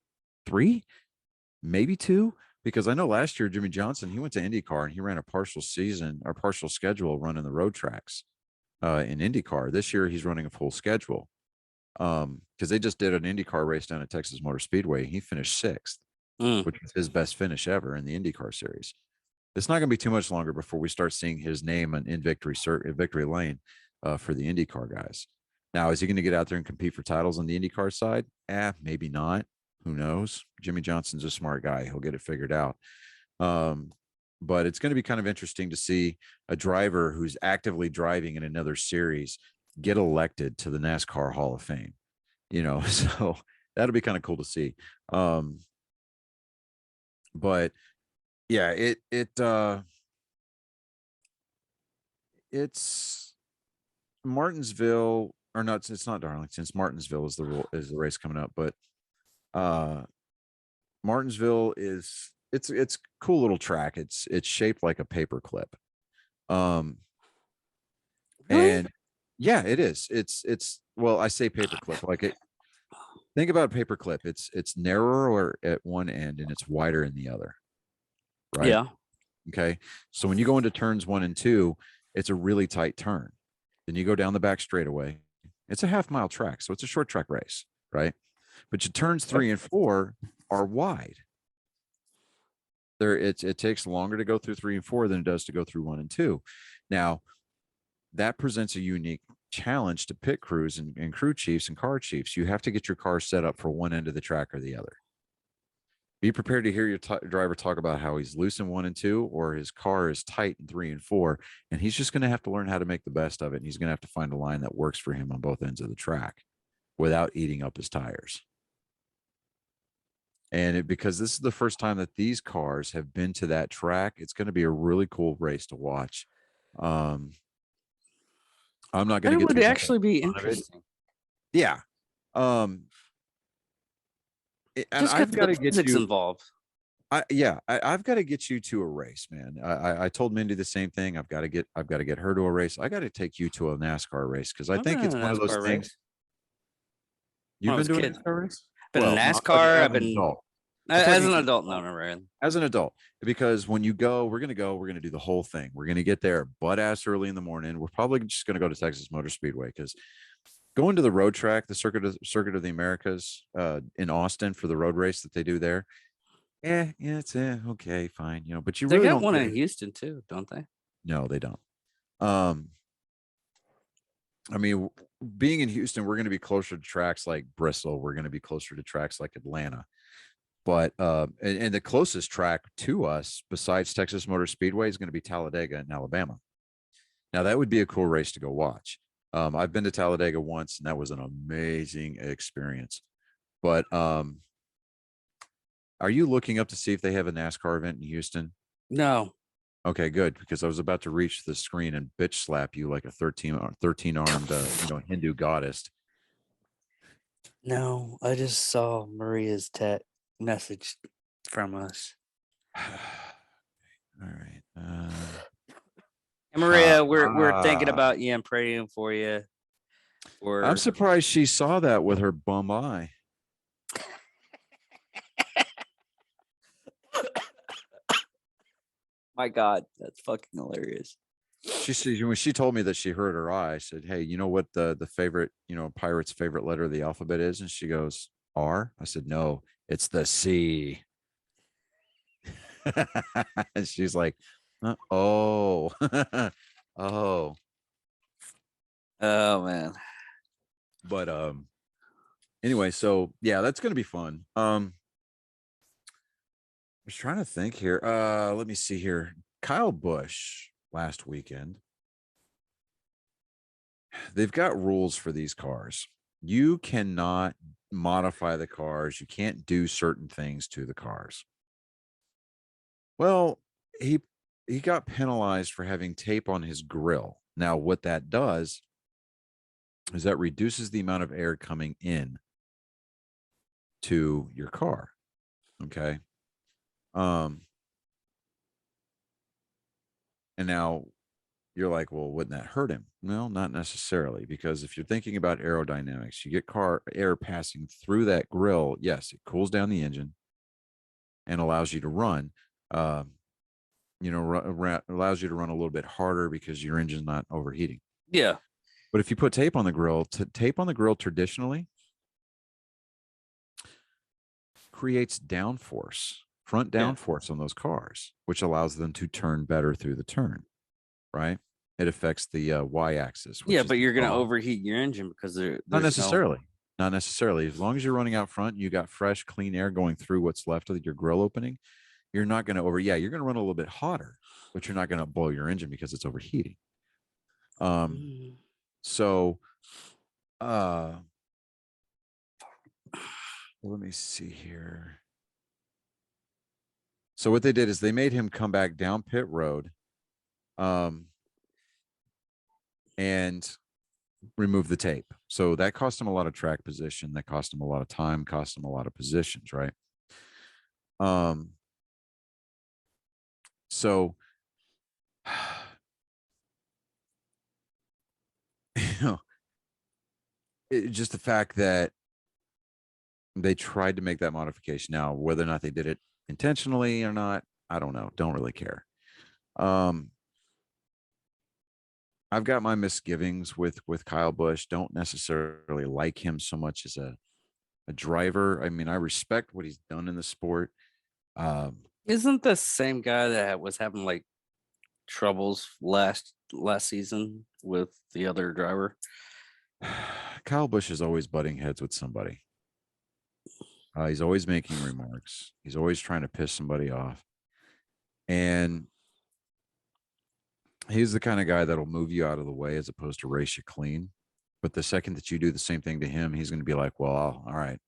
3, maybe 2, because I know last year Jimmy Johnson, he went to IndyCar and he ran a partial season or partial schedule running the road tracks in IndyCar. This year he's running a full schedule because they just did an IndyCar race down at Texas Motor Speedway. He finished 6th, which was his best finish ever in the IndyCar series. It's not going to be too much longer before we start seeing his name in victory lane for the IndyCar guys. Now, is he going to get out there and compete for titles on the IndyCar side? Maybe not. Who knows? Jimmy Johnson's a smart guy. He'll get it figured out. But it's going to be kind of interesting to see a driver who's actively driving in another series get elected to the NASCAR Hall of Fame. So that'll be kind of cool to see. But yeah, it's Martinsville, or not. It's not Darlington. It's Martinsville is the race coming up. But Martinsville it's a cool little track. It's shaped like a paperclip. Really? And yeah, it is. It's well, I say paperclip like it. Think about a paperclip. It's narrower at one end and it's wider in the other. Right. Yeah. Okay. So when you go into turns 1 and 2, it's a really tight turn. Then you go down the back straightaway. It's a half-mile track, so it's a short track race, right? But your turns 3 and 4 are wide. It takes longer to go through 3 and 4 than it does to go through 1 and 2. Now, that presents a unique challenge to pit crews and crew chiefs and car chiefs. You have to get your car set up for one end of the track or the other. Be prepared to hear your driver talk about how he's loose in 1 and 2, or his car is tight in 3 and 4, and he's just going to have to learn how to make the best of it. And he's going to have to find a line that works for him on both ends of the track without eating up his tires. And because this is the first time that these cars have been to that track, it's going to be a really cool race to watch. I'm not going to get. It would actually be interesting. Yeah. and Just got I've got the to get physics you. involved. I've got to get you to a race, man. I told Mindy the same thing. I've got to get her to a race. I got to take you to a NASCAR race because I I've been think in it's a one of those NASCAR things. race when You've I been was a doing a kid. NASCAR race? Been in Well, no, I'm talking NASCAR. as I've an been adult. I'm as talking an as an adult. No, adult. no, really. As an adult, because when you go, we're going to do the whole thing. We're going to get there butt ass early in the morning. We're probably just going to go to Texas Motor Speedway because going to the road track, the circuit of the Americas in Austin for the road race that they do there. It's okay, fine, but you They really got don't one get in it. Houston too, don't they? No, they don't. Um, I mean, being in Houston, we're going to be closer to tracks like Bristol. We're going to be closer to tracks like Atlanta. But and the closest track to us besides Texas Motor Speedway is going to be Talladega in Alabama. Now that would be a cool race to go watch. I've been to Talladega once, and that was an amazing experience. But are you looking up to see if they have a NASCAR event in Houston? No, Okay, good, because I was about to reach the screen and bitch slap you like a 13 armed Hindu goddess. no. I just saw Maria's message from us. All right. And Maria, we're thinking about you and praying for you. I'm Or surprised she saw that with her bum eye. my God, that's fucking hilarious. She said when she told me that she hurt her eye, I said, "Hey, you know what the favorite, pirate's favorite letter of the alphabet is?" And she goes, "R." I said, "No, it's the C." And she's like, "Oh, oh." Oh man. But anyway, so yeah, that's gonna be fun. I was trying to think here. Let me see here. Kyle Busch last weekend. They've got rules for these cars. You cannot modify the cars. You can't do certain things to the cars. Well, he got penalized for having tape on his grill. Now, what that does is that reduces the amount of air coming in to your car. Okay. And now you're like, well, wouldn't that hurt him? No, not necessarily, because if you're thinking about aerodynamics, you get car air passing through that grill. Yes, it cools down the engine and allows you to run. Allows you to run a little bit harder because your engine's not overheating. Yeah. But if you put tape on the grill, tape on the grill traditionally creates downforce, front downforce on those cars, which allows them to turn better through the turn, right? It affects the y-axis. Yeah, but you're going to overheat your engine because not necessarily. Not necessarily. As long as you're running out front, you got fresh, clean air going through what's left of your grill opening. You're not going to you're going to run a little bit hotter, but you're not going to blow your engine because it's overheating. So let me see here. So what they did is they made him come back down pit road and remove the tape. So that cost him a lot of track position. That cost him a lot of time, cost him a lot of positions, right? So just the fact that they tried to make that modification. Now, whether or not they did it intentionally or not, I don't know. Don't really care. I've got my misgivings with Kyle Busch. Don't necessarily like him so much as a driver. I mean, I respect what he's done in the sport. Isn't the same guy that was having like troubles last season with the other driver? Kyle Busch is always butting heads with somebody. He's always making remarks. He's always trying to piss somebody off. And he's the kind of guy that'll move you out of the way as opposed to race you clean. But the second that you do the same thing to him, he's going to be like, well, all right,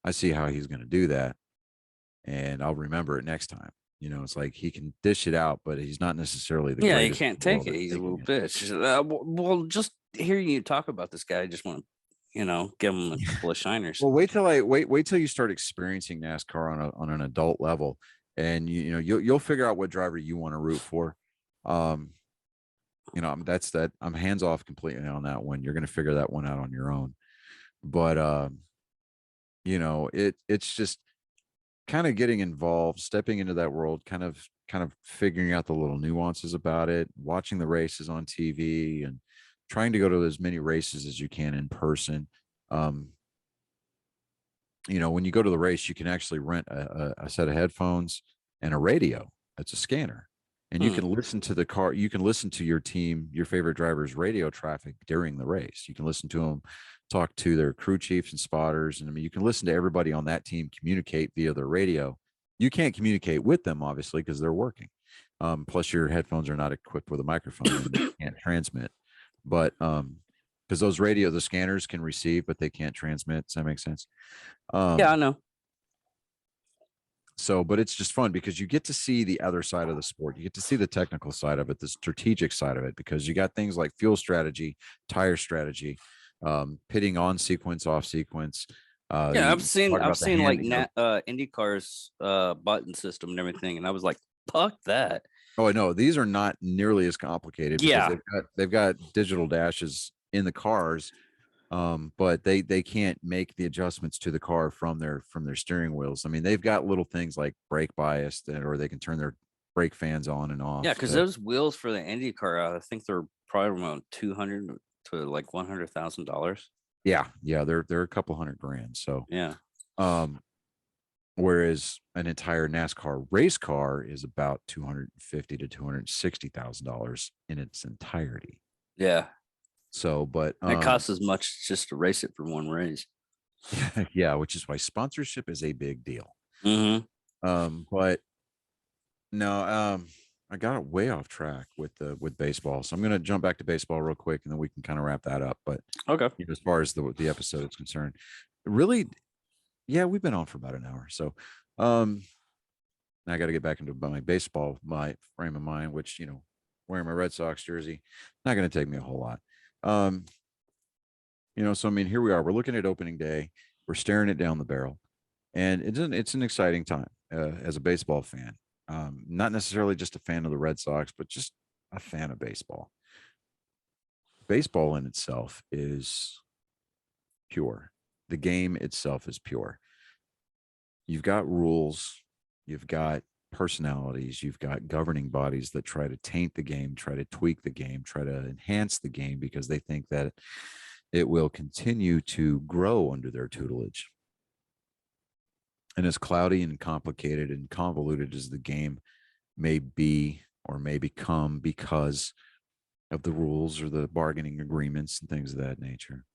I see how he's going to do that. And I'll remember it next time. It's like he can dish it out, but he's not necessarily the greatest. He can't take it. He's a little bitch. Well, just hearing you talk about this guy, I just want to give them a couple of shiners. Well, wait till you start experiencing NASCAR on an adult level, and you'll figure out what driver you want to root for. That's that. I'm hands off completely on that one. You're going to figure that one out on your own. But it's just kind of getting involved, stepping into that world, kind of figuring out the little nuances about it, watching the races on TV, and trying to go to as many races as you can in person. When you go to the race, you can actually rent a set of headphones and a radio. That's a scanner. And you can listen to the car. You can listen to your team, your favorite driver's radio traffic during the race. You can listen to them talk to their crew chiefs and spotters. And I mean, you can listen to everybody on that team communicate via their radio. You can't communicate with them, obviously, because they're working. Plus, your headphones are not equipped with a microphone and they can't transmit. But because the scanners can receive, but they can't transmit. Does that make sense? Yeah, I know. So, but it's just fun because you get to see the other side of the sport. You get to see the technical side of it, the strategic side of it, because you got things like fuel strategy, tire strategy, pitting on sequence, off sequence. Yeah, I've seen like of, IndyCar's button system and everything, and I was like, fuck that. Oh, I know these are not nearly as complicated because Yeah. they've got digital dashes in the cars. But they can't make the adjustments to the car from their steering wheels. I mean, they've got little things like brake bias or they can turn their brake fans on and off. Yeah, because those wheels for the IndyCar, I think they're probably around 200 to like $100,000. Yeah, they're a couple $100,000. So yeah. Whereas an entire NASCAR race car is about $250,000 to $260,000 in its entirety. Yeah. So, but it costs as much just to race it for one race. Yeah, which is why sponsorship is a big deal. But no, I got way off track with baseball, so I'm going to jump back to baseball real quick, and then we can kind of wrap that up. But okay, as far as the episode is concerned, really, yeah, we've been on for about an hour, so I got to get back into my baseball, my frame of mind, which wearing my Red Sox jersey, not going to take me a whole lot. So I mean, here we are. We're looking at opening day. We're staring it down the barrel, and it's an exciting time as a baseball fan. Not necessarily just a fan of the Red Sox, but just a fan of baseball. Baseball in itself is pure. The game itself is pure. You've got rules. You've got personalities. You've got governing bodies that try to taint the game, try to tweak the game, try to enhance the game because they think that it will continue to grow under their tutelage. And as cloudy and complicated and convoluted as the game may be or may become because of the rules or the bargaining agreements and things of that nature,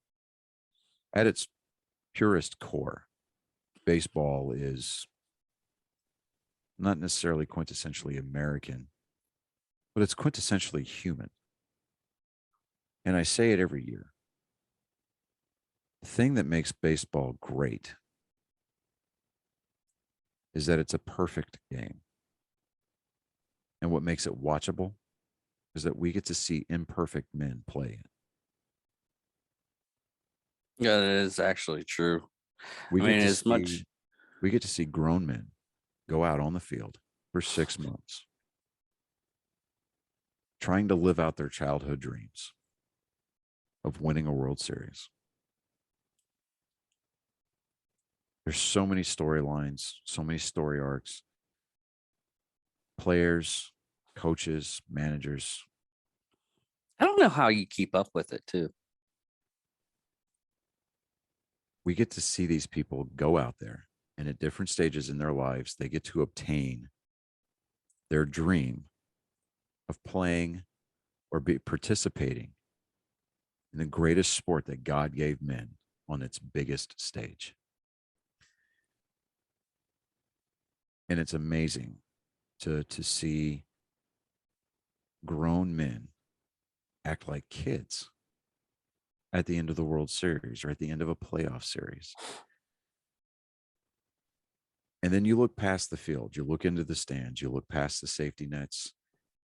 at its purest core, baseball is not necessarily quintessentially American, but it's quintessentially human. And I say it every year. The thing that makes baseball great is that it's a perfect game. And what makes it watchable is that we get to see imperfect men play it. Yeah, that is actually true. We get to see grown men go out on the field for 6 months trying to live out their childhood dreams of winning a World Series. There's so many storylines, so many story arcs, players, coaches, managers. I don't know how you keep up with it too. We get to see these people go out there and at different stages in their lives, they get to obtain their dream of playing or participating in the greatest sport that God gave men on its biggest stage. And it's amazing to see grown men act like kids at the end of the World Series or at the end of a playoff series. And then you look past the field, you look into the stands, you look past the safety nets,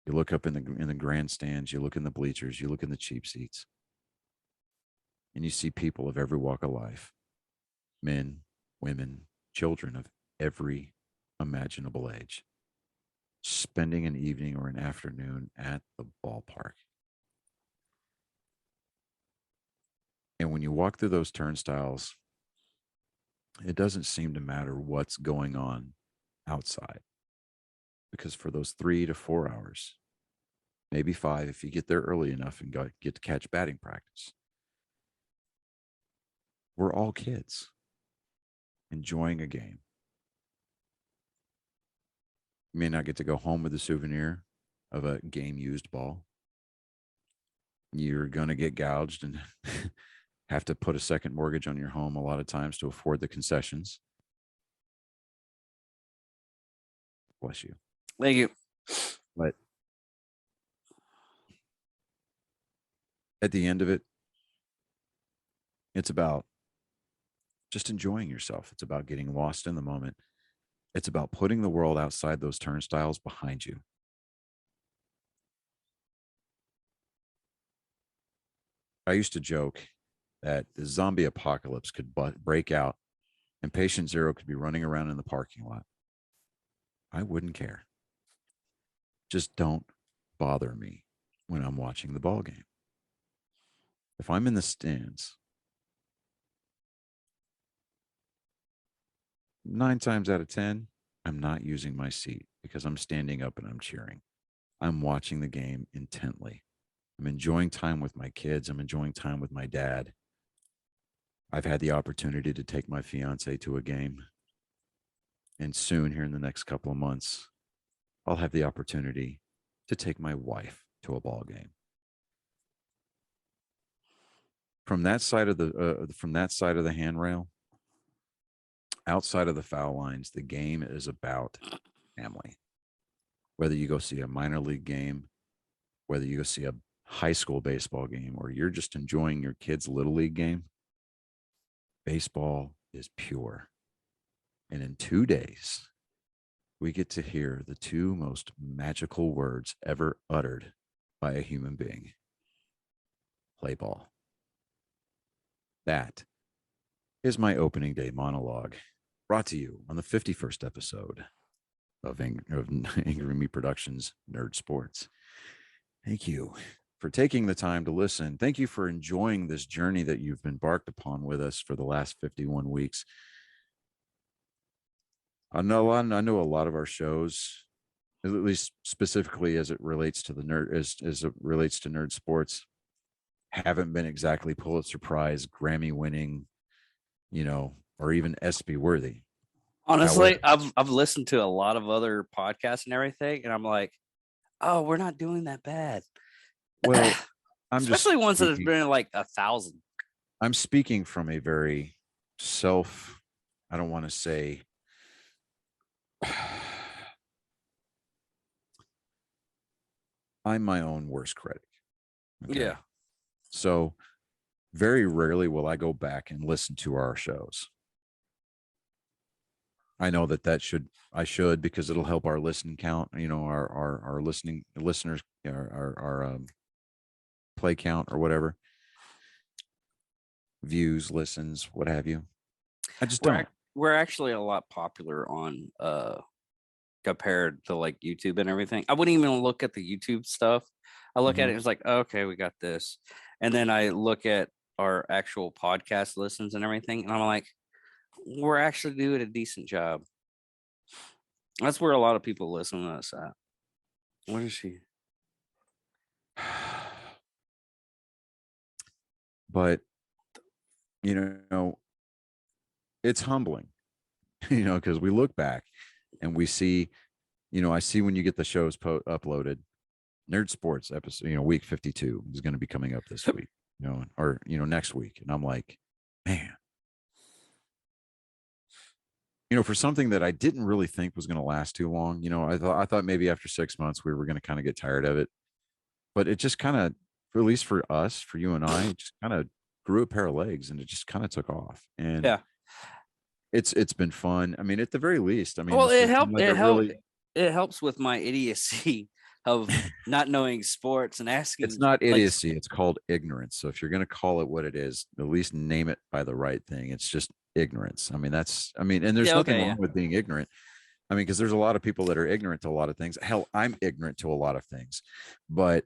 you look up in the grandstands, you look in the bleachers, you look in the cheap seats. and you see people of every walk of life, men, women, children of every imaginable age, spending an evening or an afternoon at the ballpark. And when you walk through those turnstiles, it doesn't seem to matter what's going on outside, because for those 3 to 4 hours, maybe 5, if you get there early enough and get to catch batting practice, we're all kids enjoying a game. You may not get to go home with a souvenir of a game used ball. You're going to get gouged and have to put a second mortgage on your home a lot of times to afford the concessions. Bless you. Thank you. But at the end of it, it's about just enjoying yourself. It's about getting lost in the moment. It's about putting the world outside those turnstiles behind you. I used to joke that the zombie apocalypse could break out and Patient Zero could be running around in the parking lot. I wouldn't care. Just don't bother me when I'm watching the ball game. If I'm in the stands, 9 times out of 10, I'm not using my seat because I'm standing up and I'm cheering. I'm watching the game intently. I'm enjoying time with my kids. I'm enjoying time with my dad. I've had the opportunity to take my fiance to a game. And soon, here in the next couple of months, I'll have the opportunity to take my wife to a ball game. From that side of the handrail, outside of the foul lines, the game is about family. Whether you go see a minor league game, whether you go see a high school baseball game, or you're just enjoying your kid's little league game, baseball is pure. And in 2 days, we get to hear the 2 most magical words ever uttered by a human being: play ball. That is my opening day monologue, brought to you on the 51st episode of Angry Me Productions Nerd Sports. Thank you for taking the time to listen. Thank you for enjoying this journey that you've embarked upon with us for the last 51 weeks. I know a lot of our shows, at least specifically as it relates to the nerd, as it relates to nerd sports, haven't been exactly Pulitzer Prize, Grammy winning, or even ESPY worthy. Honestly, I've listened to a lot of other podcasts and everything, and I'm like, oh, we're not doing that bad. Well, especially ones that have been like 1,000. I'm speaking from a very I don't want to say I'm my own worst critic. Okay? Yeah. So very rarely will I go back and listen to our shows. I know I should because it'll help our listen count, our listeners, our play count or whatever, views, listens, what have you. I just don't. We're actually a lot popular on compared to like YouTube and everything. I wouldn't even look at the YouTube stuff. I look at it, it's like, okay, we got this. And then I look at our actual podcast listens and everything, and I'm like, we're actually doing a decent job. That's where a lot of people listen to us at. What is she? But, it's humbling, because we look back and we see, I see when you get the shows uploaded, Nerd Sports episode, week 52 is going to be coming up this week, or, next week. And I'm like, man, for something that I didn't really think was going to last too long, I thought maybe after 6 months we were going to kind of get tired of it, but it just kind of, at least for us, for you and I, just kind of grew a pair of legs and it just kind of took off. And yeah, it's been fun. I mean, at the very least, well, it helps with my idiocy of not knowing sports and asking. It's not idiocy. It's called ignorance. So if you're going to call it what it is, at least name it by the right thing. It's just ignorance. And there's nothing wrong with being ignorant. I mean, because there's a lot of people that are ignorant to a lot of things. Hell, I'm ignorant to a lot of things. But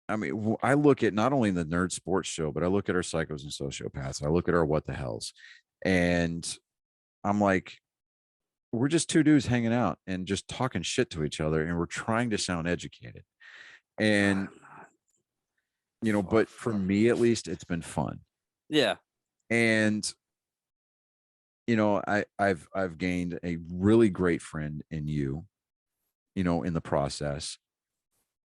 I mean, I look at not only the Nerd Sports Show, but I look at our Psychos and Sociopaths. I look at our What the Hells. And I'm like, we're just two dudes hanging out and just talking shit to each other. And we're trying to sound educated. And, but for me, at least, it's been fun. Yeah. And, I've gained a really great friend in you, in the process.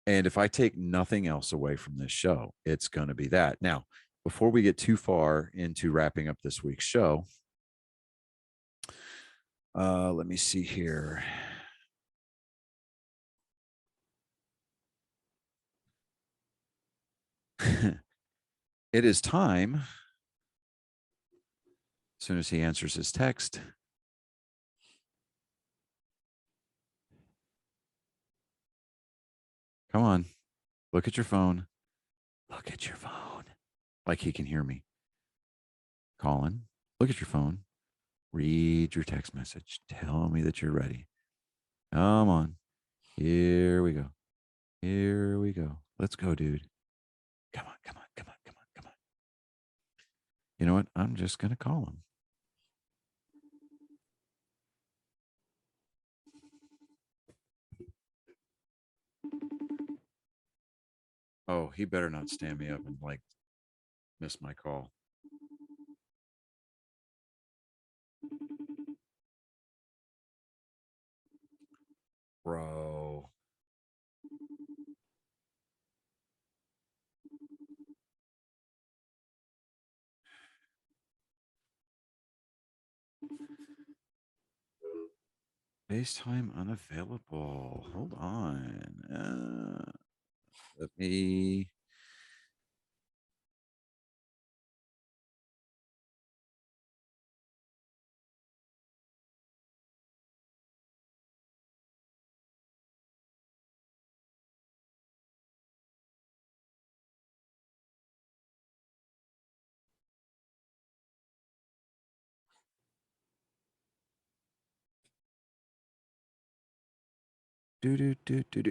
And if I take nothing else away from this show, it's going to be that. Now, before we get too far into wrapping up this week's show, let me see here. It is time. As soon as he answers his text. Come on. Look at your phone. Look at your phone. Like he can hear me. Colin, look at your phone. Read your text message. Tell me that you're ready. Come on. Here we go. Here we go. Let's go, dude. Come on, come on, come on, come on, come on. You know what? I'm just going to call him. Oh, he better not stand me up and miss my call. Bro. FaceTime unavailable. Hold on. Let me.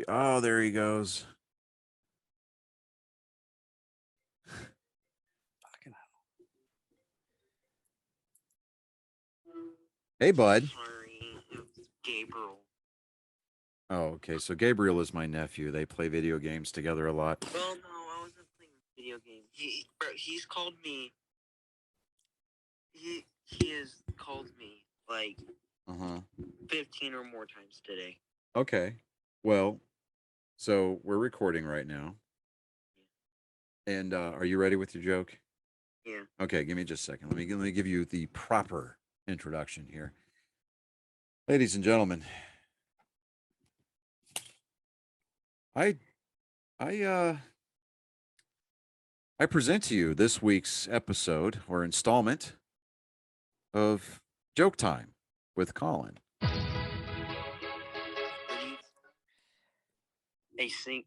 Oh, there he goes. Hey, bud. Sorry, it's Gabriel. Oh, okay. So Gabriel is my nephew. They play video games together a lot. Well, no, I wasn't playing video games. He's called me. He has called me like 15 or more times today. Okay. Well, so we're recording right now. Yeah. And are you ready with your joke? Yeah. Okay, give me just a second. Let me give you the proper introduction here. Ladies and gentlemen, I present to you this week's episode or installment of Joke Time with Colin.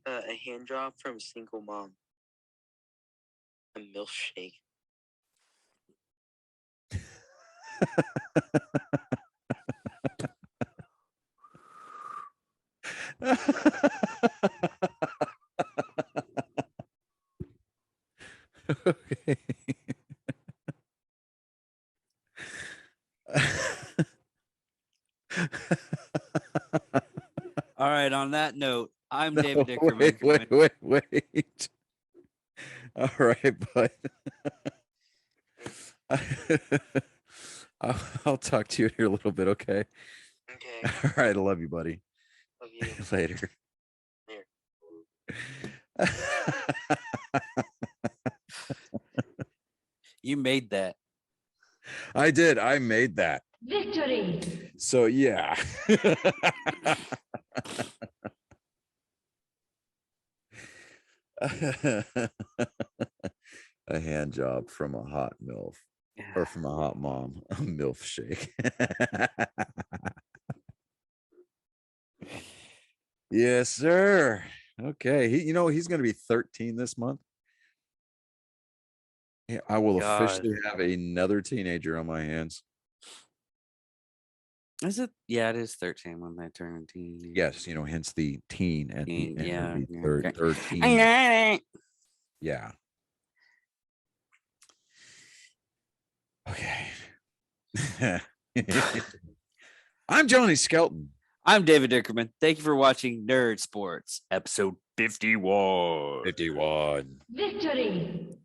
A hand job from a single mom. A milkshake. Okay. All right. On that note, I'm David Dickerman. Wait. All right, bud. I'll talk to you here a little bit, okay? Okay. All right, I love you, buddy. Love you. Later. You made that. I did. I made that. Victory. So, yeah. A hand job from a hot MILF or from a hot mom, a MILF shake. Yes, sir. Okay. He's going to be 13 this month. Yeah, I will God. officially have another teenager on my hands. Is it? Yeah, it is 13 when they turn teen. Yes, hence the teen at the end Yeah. of the Yeah, third, okay. 13. Yeah. Okay. I'm Johnny Skelton. I'm David Dickerman. Thank you for watching Nerd Sports, episode 51. 51. Victory!